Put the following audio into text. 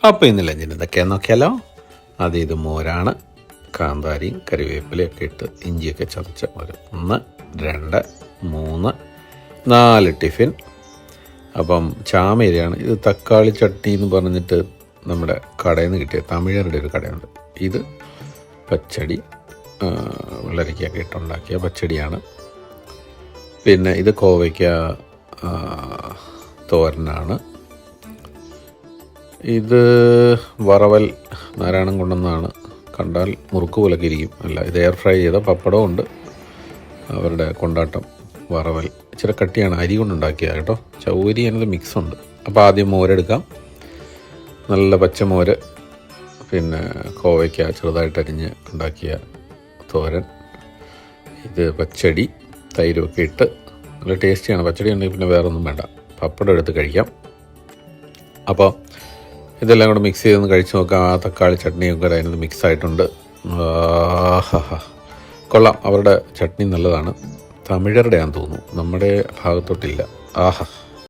അപ്പോൾ ഇന്ന് ലഞ്ചിന് ഇതൊക്കെയാന്ന് നോക്കിയാലോ. ആദ്യം ഇത് മോരാണ്, കാന്താരിയും കറിവേപ്പിലയൊക്കെ ഇട്ട് ഇഞ്ചിയൊക്കെ ചതച്ച മോര്. 1 2 3 4 ടിഫിൻ. അപ്പം ചാമേരിയാണ് ഇത്. തക്കാളി ചട്നി എന്ന് പറഞ്ഞിട്ട് നമ്മുടെ കടയിൽ നിന്ന് കിട്ടിയ തമിഴരുടെ ഒരു കടയുണ്ട്. ഇത് പച്ചടി, വെള്ളരിക്കയൊക്കെ ഇട്ടുണ്ടാക്കിയ പച്ചടിയാണ്. പിന്നെ ഇത് കോവയ്ക്ക തോരനാണ്. ഇത് വറവൽ നാരായണം കൊണ്ടുവന്നാണ്. കണ്ടാൽ മുറുക്ക് പോലൊക്കെ ഇരിക്കും. അല്ല, ഇത് എയർ ഫ്രൈ ചെയ്ത പപ്പടവും ഉണ്ട്. അവരുടെ കൊണ്ടാട്ടം വറവൽ ഇച്ചിരി കട്ടിയാണ്, അരി കൊണ്ടുണ്ടാക്കിയത് കേട്ടോ. ചൗരി അതിനകത്ത് മിക്സ് ഉണ്ട്. അപ്പോൾ ആദ്യം മോരെടുക്കാം, നല്ല പച്ചമോര്. പിന്നെ കോവയ്ക്ക ചെറുതായിട്ട് അരിഞ്ഞ് ഉണ്ടാക്കിയ തോരൻ. ഇത് പച്ചടി, തൈരൊക്കെ ഇട്ട് നല്ല ടേസ്റ്റിയാണ്. പച്ചടി ഉണ്ടെങ്കിൽ പിന്നെ വേറെ ഒന്നും വേണ്ട. പപ്പടം എടുത്ത് കഴിക്കാം. അപ്പോൾ ഇതെല്ലാം കൂടെ മിക്സ് ചെയ്തൊന്ന് കഴിച്ച് നോക്കാം. ആ തക്കാളി ചട്നിയൊക്കെ അതിനകത്ത് മിക്സ് ആയിട്ടുണ്ട്. കൊള്ളാം. അവരുടെ ചട്നി നല്ലതാണ്. തമിഴരുടെയാണെന്ന് തോന്നുന്നു, നമ്മുടെ ഭാഗത്തോട്ടില്ല. ആഹാ.